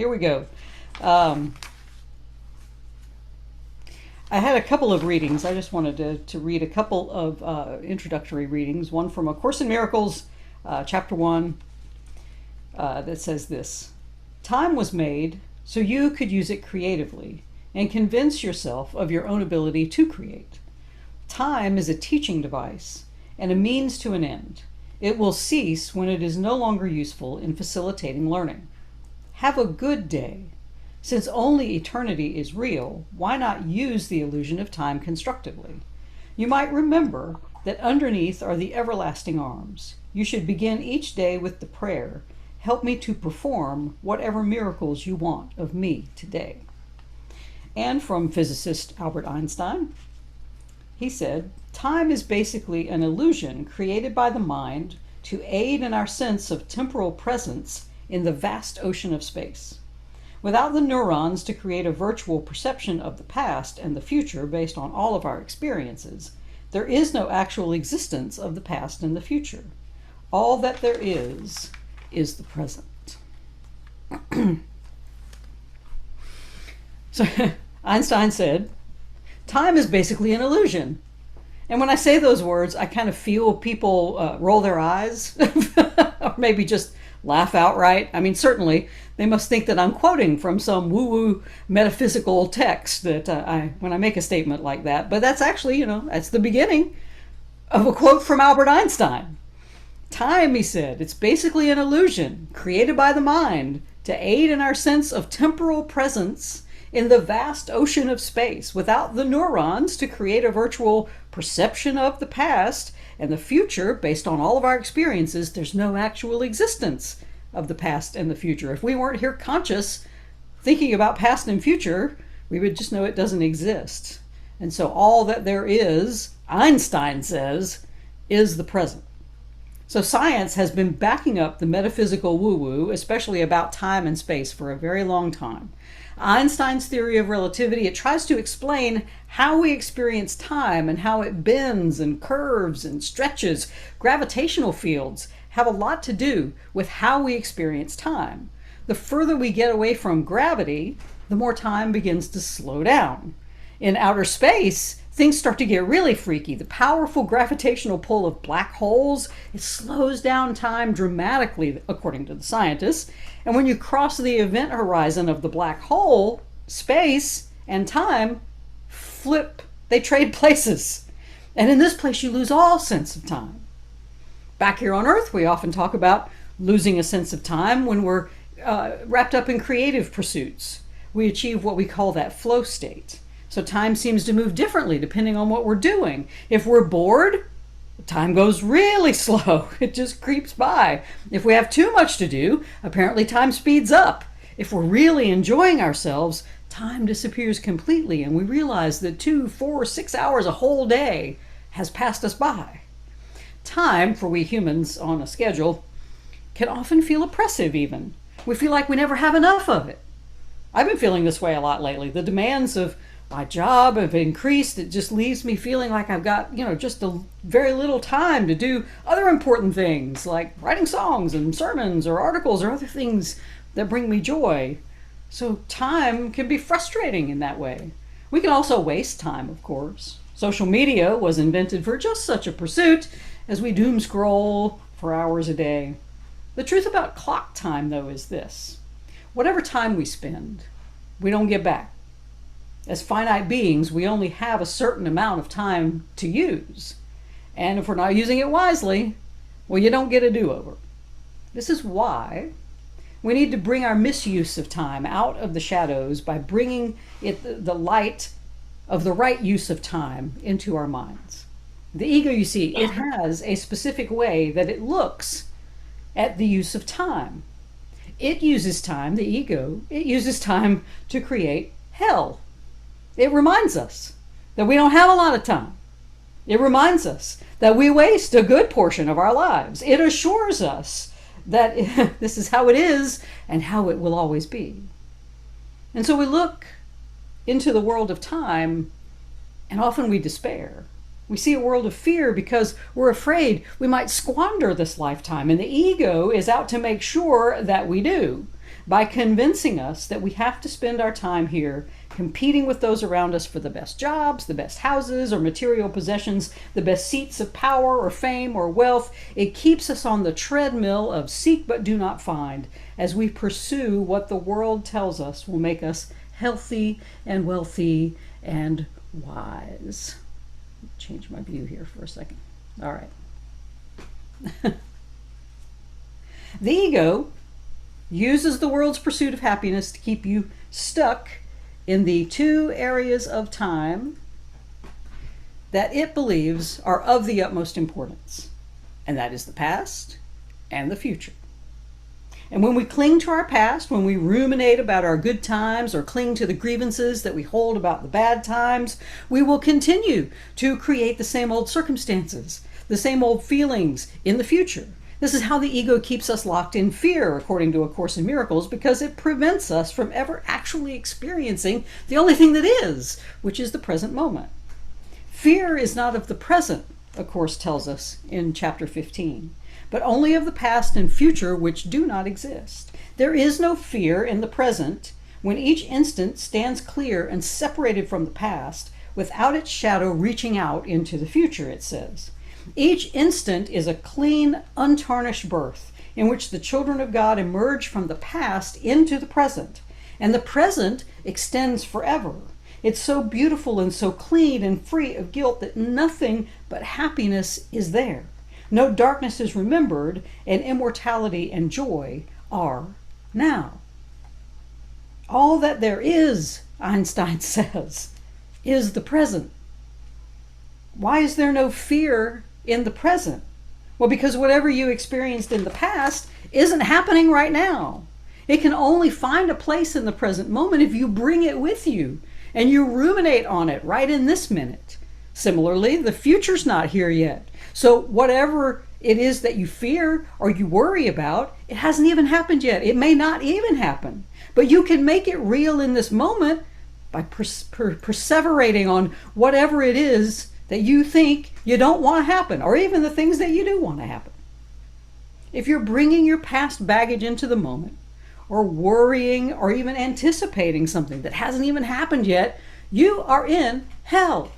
here we go. I had a couple of readings. I just wanted to read a couple of introductory readings. One from A Course in Miracles, chapter 1, that says this. Time was made so you could use it creatively and convince yourself of your own ability to create. Time is a teaching device and a means to an end. It will cease when it is no longer useful in facilitating learning. Have a good day. Since only eternity is real, why not use the illusion of time constructively? You might remember that underneath are the everlasting arms. You should begin each day with the prayer, help me to perform whatever miracles you want of me today. And from physicist Albert Einstein, he said, time is basically an illusion created by the mind to aid in our sense of temporal presence in the vast ocean of space. Without the neurons to create a virtual perception of the past and the future based on all of our experiences, there is no actual existence of the past and the future. All that there is the present. So Einstein said, time is basically an illusion. And when I say those words, I kind of feel people roll their eyes or maybe just laugh outright. I mean, certainly they must think that I'm quoting from some woo-woo metaphysical text that when I make a statement like that. But that's actually, that's the beginning of a quote from Albert Einstein. Time, he said, it's basically an illusion created by the mind to aid in our sense of temporal presence in the vast ocean of space. Without the neurons to create a virtual perception of the past and the future based on all of our experiences, there's no actual existence of the past and the future. If we weren't here conscious thinking about past and future, we would just know it doesn't exist. And so all that there is, Einstein says, is the present. So science has been backing up the metaphysical woo-woo, especially about time and space, for a very long time. Einstein's theory of relativity, it tries to explain how we experience time and how it bends and curves and stretches. Gravitational fields have a lot to do with how we experience time. The further we get away from gravity, the more time begins to slow down. In outer space, things start to get really freaky. The powerful gravitational pull of black holes, it slows down time dramatically, according to the scientists. And when you cross the event horizon of the black hole, space and time flip. They trade places. And in this place, you lose all sense of time. Back here on Earth, we often talk about losing a sense of time when we're wrapped up in creative pursuits. We achieve what we call that flow state. So time seems to move differently depending on what we're doing. If we're bored, time goes really slow. It just creeps by. If we have too much to do, apparently time speeds up. If we're really enjoying ourselves, time disappears completely and we realize that 2, 4, 6 hours, a whole day has passed us by. Time, for we humans on a schedule, can often feel oppressive even. We feel like we never have enough of it. I've been feeling this way a lot lately. The demands of my job have increased. It just leaves me feeling like I've got, just a very little time to do other important things like writing songs and sermons or articles or other things that bring me joy. So time can be frustrating in that way. We can also waste time, of course. Social media was invented for just such a pursuit as we doom scroll for hours a day. The truth about clock time, though, is this. Whatever time we spend, we don't get back. As finite beings, we only have a certain amount of time to use. And if we're not using it wisely, well, you don't get a do-over. This is why we need to bring our misuse of time out of the shadows by bringing the light of the right use of time into our minds. The ego, you see, it has a specific way that it looks at the use of time. It uses time, the ego, it uses time to create hell. It reminds us that we don't have a lot of time. It reminds us that we waste a good portion of our lives. It assures us that this is how it is and how it will always be. And so we look into the world of time and often we despair. We see a world of fear because we're afraid we might squander this lifetime, and the ego is out to make sure that we do. by convincing us that we have to spend our time here competing with those around us for the best jobs, the best houses or material possessions, the best seats of power or fame or wealth. It keeps us on the treadmill of seek but do not find as we pursue what the world tells us will make us healthy and wealthy and wise. Change my view here for a second. All right. The ego uses the world's pursuit of happiness to keep you stuck in the two areas of time that it believes are of the utmost importance, and that is the past and the future. And when we cling to our past, when we ruminate about our good times or cling to the grievances that we hold about the bad times, we will continue to create the same old circumstances, the same old feelings in the future. This is how the ego keeps us locked in fear, according to A Course in Miracles, because it prevents us from ever actually experiencing the only thing that is, which is the present moment. Fear is not of the present, A Course tells us in chapter 15, but only of the past and future, which do not exist. There is no fear in the present when each instant stands clear and separated from the past without its shadow reaching out into the future, it says. Each instant is a clean, untarnished birth in which the children of God emerge from the past into the present, and the present extends forever. It's so beautiful and so clean and free of guilt that nothing but happiness is there. No darkness is remembered, and immortality and joy are now. All that there is, Einstein says, is the present. Why is there no fear in the present? Well, because whatever you experienced in the past isn't happening right now. It can only find a place in the present moment if you bring it with you and you ruminate on it right in this minute. Similarly, the future's not here yet. So whatever it is that you fear or you worry about, it hasn't even happened yet. It may not even happen. But you can make it real in this moment by perseverating on whatever it is that you think you don't want to happen, or even the things that you do want to happen. If you're bringing your past baggage into the moment, or worrying or even anticipating something that hasn't even happened yet, you are in hell.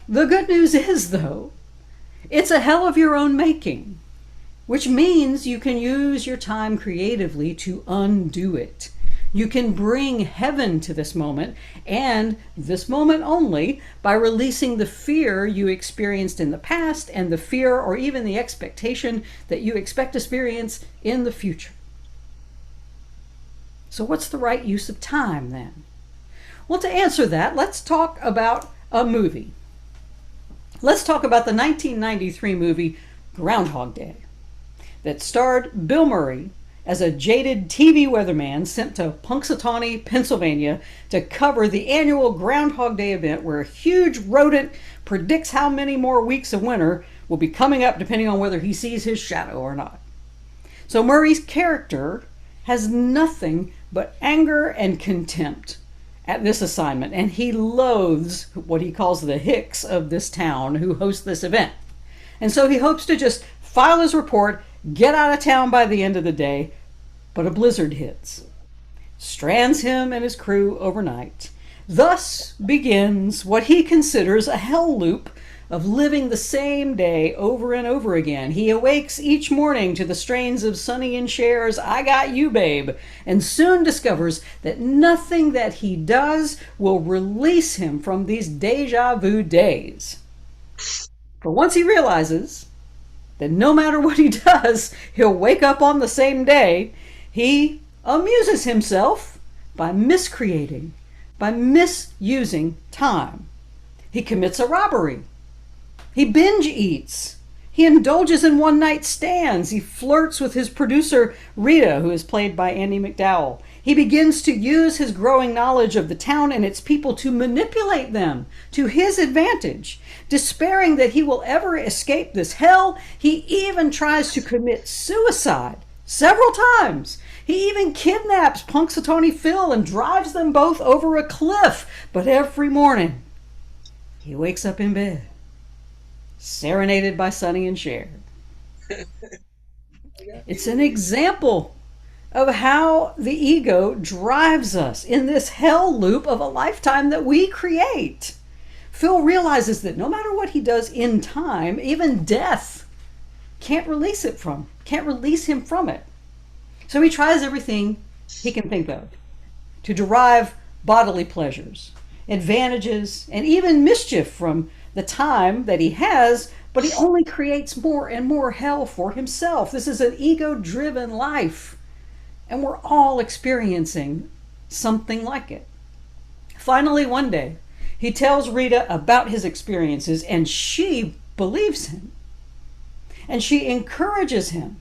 The good news is, though, it's a hell of your own making, which means you can use your time creatively to undo it. You can bring heaven to this moment, and this moment only, by releasing the fear you experienced in the past and the fear or even the expectation that you expect to experience in the future. So what's the right use of time then? Well, to answer that, let's talk about a movie. Let's talk about the 1993 movie Groundhog Day that starred Bill Murray as a jaded TV weatherman sent to Punxsutawney, Pennsylvania to cover the annual Groundhog Day event where a huge rodent predicts how many more weeks of winter will be coming up depending on whether he sees his shadow or not. So Murray's character has nothing but anger and contempt at this assignment, and he loathes what he calls the hicks of this town who host this event. And so he hopes to just file his report, get out of town by the end of the day, but a blizzard hits, strands him and his crew overnight. Thus begins what he considers a hell loop of living the same day over and over again. He awakes each morning to the strains of Sonny and Cher's "I Got You, Babe," and soon discovers that nothing that he does will release him from these deja vu days. For once he realizes that no matter what he does, he'll wake up on the same day, he amuses himself by miscreating, by misusing time. He commits a robbery. He binge eats. He indulges in one-night stands. He flirts with his producer, Rita, who is played by Andie MacDowell. He begins to use his growing knowledge of the town and its people to manipulate them to his advantage. Despairing that he will ever escape this hell, he even tries to commit suicide several times. He even kidnaps Punxsutawney Phil and drives them both over a cliff. But every morning, he wakes up in bed, serenaded by Sonny and Cher. It's an example of how the ego drives us in this hell loop of a lifetime that we create. Phil realizes that no matter what he does in time, even death can't release him from it. So he tries everything he can think of to derive bodily pleasures, advantages, and even mischief from the time that he has, but he only creates more and more hell for himself. This is an ego-driven life, and we're all experiencing something like it. Finally, one day, he tells Rita about his experiences, and she believes him. And she encourages him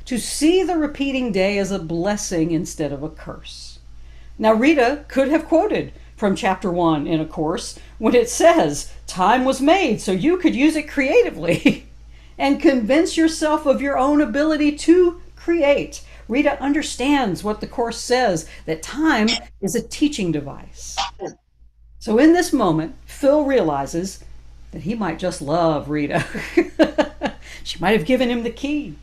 to see the repeating day as a blessing instead of a curse. Now, Rita could have quoted from chapter 1 in A Course when it says, "Time was made so you could use it creatively," and convince yourself of your own ability to create. Rita understands what the Course says, that time is a teaching device. So in this moment, Phil realizes that he might just love Rita. She might have given him the key.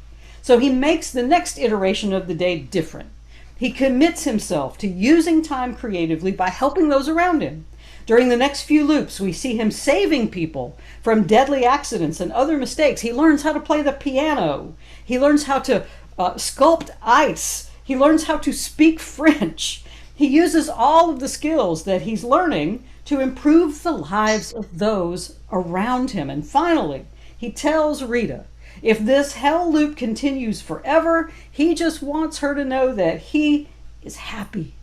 So he makes the next iteration of the day different. He commits himself to using time creatively by helping those around him. During the next few loops, we see him saving people from deadly accidents and other mistakes. He learns how to play the piano. He learns how to sculpt ice. He learns how to speak French. He uses all of the skills that he's learning to improve the lives of those around him. And finally, he tells Rita, if this hell loop continues forever, he just wants her to know that he is happy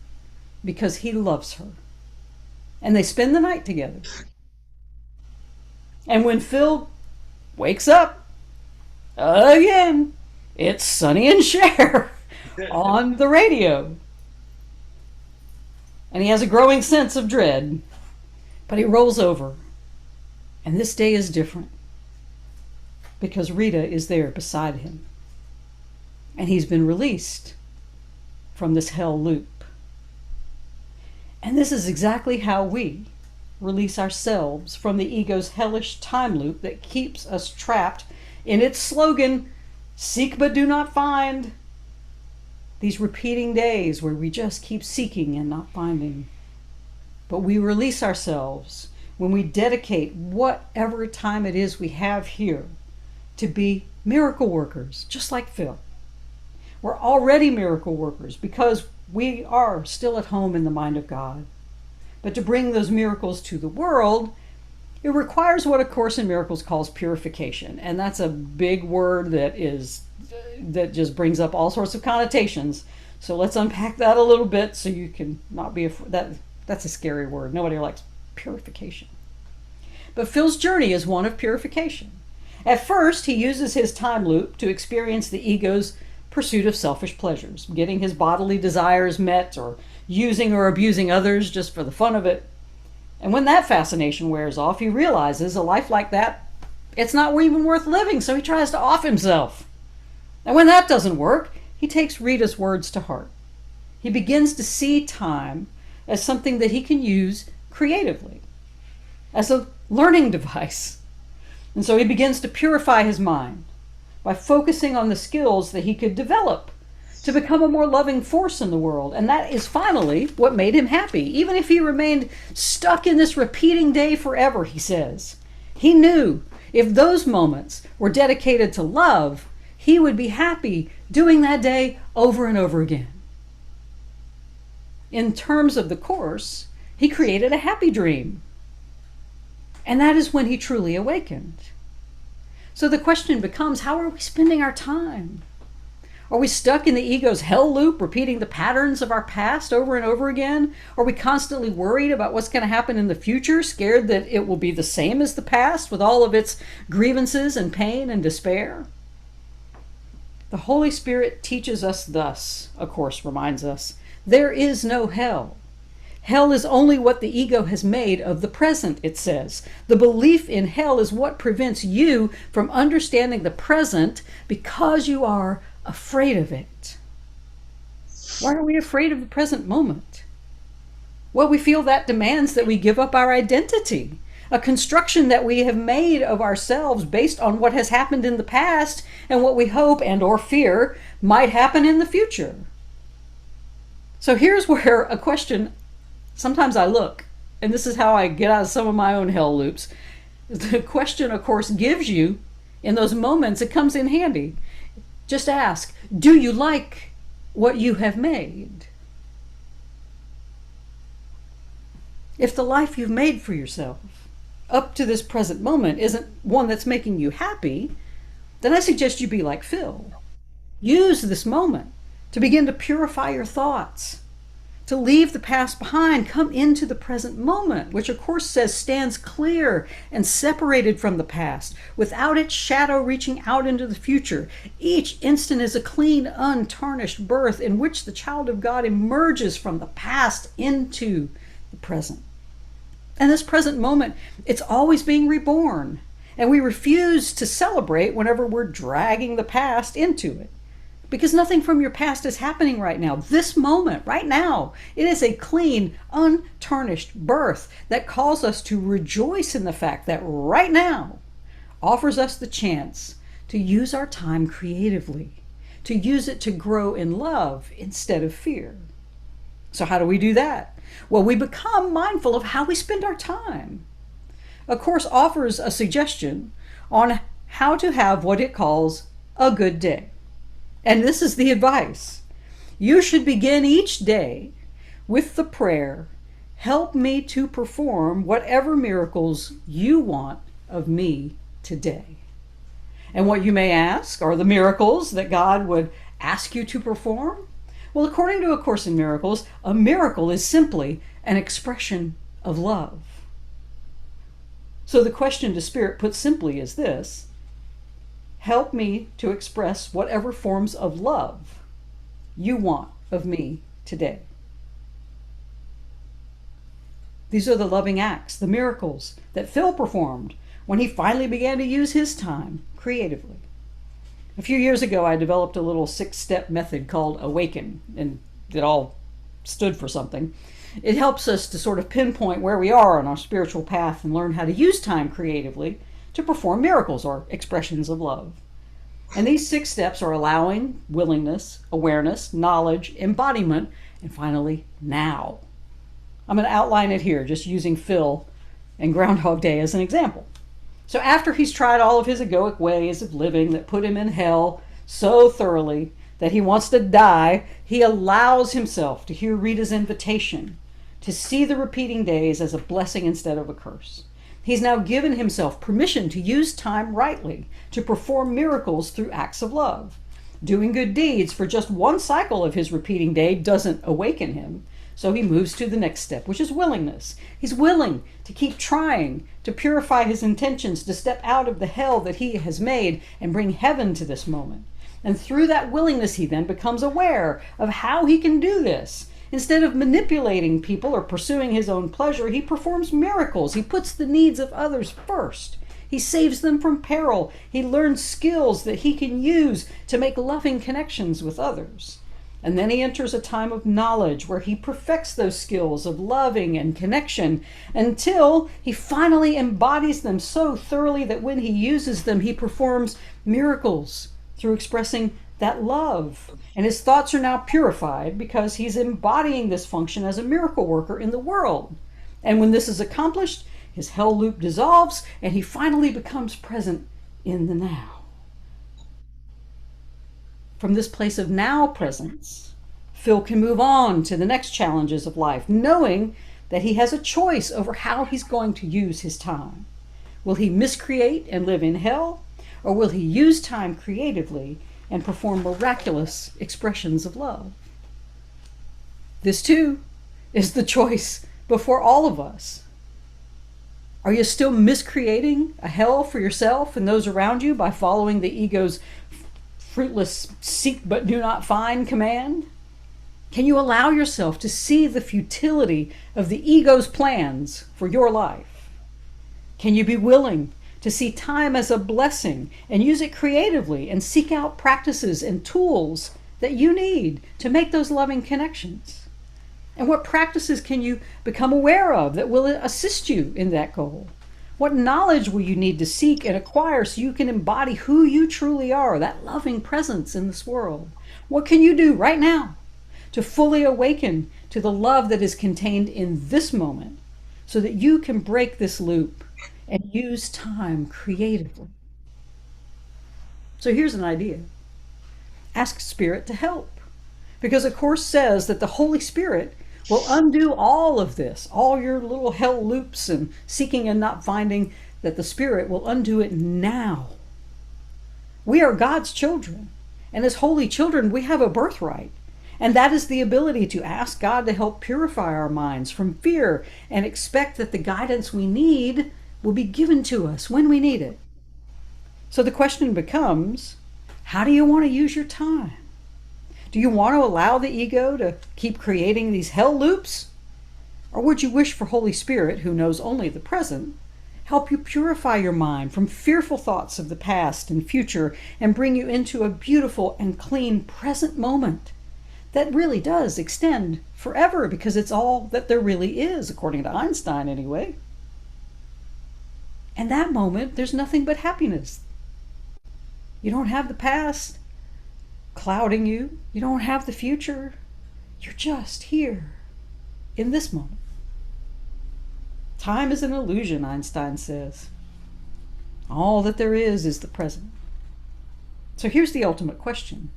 because he loves her. And they spend the night together. And when Phil wakes up, again, it's Sonny and Cher on the radio. And he has a growing sense of dread. But he rolls over. And this day is different, because Rita is there beside him. And he's been released from this hell loop. And this is exactly how we release ourselves from the ego's hellish time loop that keeps us trapped in its slogan, "Seek but do not find." These repeating days where we just keep seeking and not finding. But we release ourselves when we dedicate whatever time it is we have here to be miracle workers, just like Phil. We're already miracle workers because we are still at home in the mind of God. But to bring those miracles to the world, it requires what A Course in Miracles calls purification. And that's a big word that just brings up all sorts of connotations. So let's unpack that a little bit so you can not be afraid. That's a scary word. Nobody likes purification. But Phil's journey is one of purification. At first, he uses his time loop to experience the ego's pursuit of selfish pleasures, getting his bodily desires met or using or abusing others just for the fun of it. And when that fascination wears off, he realizes a life like that, it's not even worth living, so he tries to off himself. And when that doesn't work, he takes Rita's words to heart. He begins to see time as something that he can use creatively, as a learning device. And so he begins to purify his mind by focusing on the skills that he could develop to become a more loving force in the world. And that is finally what made him happy. Even if he remained stuck in this repeating day forever, he says, he knew if those moments were dedicated to love, he would be happy doing that day over and over again. In terms of the Course, he created a happy dream. And that is when he truly awakened. So the question becomes, how are we spending our time? Are we stuck in the ego's hell loop, repeating the patterns of our past over and over again? Are we constantly worried about what's going to happen in the future, scared that it will be the same as the past with all of its grievances and pain and despair? The Holy Spirit teaches us thus, A Course reminds us, there is no hell. Hell is only what the ego has made of the present, it says. The belief in hell is what prevents you from understanding the present because you are afraid of it. Why are we afraid of the present moment? Well, we feel that demands that we give up our identity, a construction that we have made of ourselves based on what has happened in the past and what we hope and or fear might happen in the future. So here's where a question, sometimes I look, and this is how I get out of some of my own hell loops. The question, of course, gives you, in those moments, it comes in handy. Just ask, do you like what you have made? If the life you've made for yourself up to this present moment isn't one that's making you happy, then I suggest you be like Phil. Use this moment to begin to purify your thoughts, to leave the past behind, come into the present moment, which of course says stands clear and separated from the past, without its shadow reaching out into the future. Each instant is a clean, untarnished birth in which the child of God emerges from the past into the present. And this present moment, it's always being reborn. And we refuse to celebrate whenever we're dragging the past into it. Because nothing from your past is happening right now. This moment, right now, it is a clean, untarnished birth that calls us to rejoice in the fact that right now offers us the chance to use our time creatively, to use it to grow in love instead of fear. So how do we do that? Well, we become mindful of how we spend our time. A Course offers a suggestion on how to have what it calls a good day. And this is the advice. You should begin each day with the prayer, help me to perform whatever miracles you want of me today. And what you may ask are the miracles that God would ask you to perform? Well, according to A Course in Miracles, a miracle is simply an expression of love. So the question to Spirit put simply is this: help me to express whatever forms of love you want of me today. These are the loving acts, the miracles that Phil performed when he finally began to use his time creatively. A few years ago, I developed a little 6-step method called Awaken, and it all stood for something. It helps us to sort of pinpoint where we are on our spiritual path and learn how to use time creatively to perform miracles or expressions of love. And these 6 steps are allowing, willingness, awareness, knowledge, embodiment, and finally, now. I'm going to outline it here, just using Phil and Groundhog Day as an example. So after he's tried all of his egoic ways of living that put him in hell so thoroughly that he wants to die, he allows himself to hear Rita's invitation to see the repeating days as a blessing instead of a curse. He's now given himself permission to use time rightly, to perform miracles through acts of love. Doing good deeds for just one cycle of his repeating day doesn't awaken him, so he moves to the next step, which is willingness. He's willing to keep trying to purify his intentions, to step out of the hell that he has made and bring heaven to this moment. And through that willingness, he then becomes aware of how he can do this. Instead of manipulating people or pursuing his own pleasure, he performs miracles. He puts the needs of others first. He saves them from peril. He learns skills that he can use to make loving connections with others. And then he enters a time of knowledge where he perfects those skills of loving and connection until he finally embodies them so thoroughly that when he uses them, he performs miracles through expressing that love. And his thoughts are now purified because he's embodying this function as a miracle worker in the world. And when this is accomplished, his hell loop dissolves and he finally becomes present in the now. From this place of now presence, Phil can move on to the next challenges of life, knowing that he has a choice over how he's going to use his time. Will he miscreate and live in hell, or will he use time creatively and perform miraculous expressions of love? This too is the choice before all of us. Are you still miscreating a hell for yourself and those around you by following the ego's fruitless seek but do not find command? Can you allow yourself to see the futility of the ego's plans for your life? Can you be willing to see time as a blessing and use it creatively and seek out practices and tools that you need to make those loving connections? And what practices can you become aware of that will assist you in that goal? What knowledge will you need to seek and acquire so you can embody who you truly are, that loving presence in this world? What can you do right now to fully awaken to the love that is contained in this moment so that you can break this loop and use time creatively. So here's an idea. Ask Spirit to help, because a Course says that the Holy Spirit will undo all of this, all your little hell loops and seeking and not finding, that the Spirit will undo it now. We are God's children, and as holy children, we have a birthright, and that is the ability to ask God to help purify our minds from fear and expect that the guidance we need will be given to us when we need it. So the question becomes, how do you want to use your time? Do you want to allow the ego to keep creating these hell loops? Or would you wish for Holy Spirit, who knows only the present, help you purify your mind from fearful thoughts of the past and future and bring you into a beautiful and clean present moment that really does extend forever, because it's all that there really is, according to Einstein anyway. And that moment, there's nothing but happiness. You don't have the past clouding you. You don't have the future. You're just here in this moment. Time is an illusion, Einstein says. All that there is the present. So here's the ultimate question.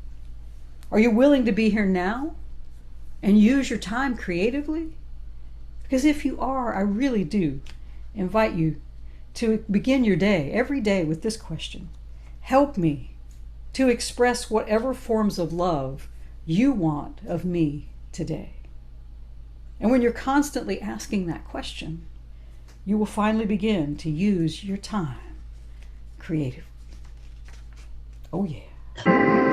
Are you willing to be here now and use your time creatively? Because if you are, I really do invite you to begin your day, every day, with this question. Help me to express whatever forms of love you want of me today. And when you're constantly asking that question, you will finally begin to use your time creatively. Oh yeah.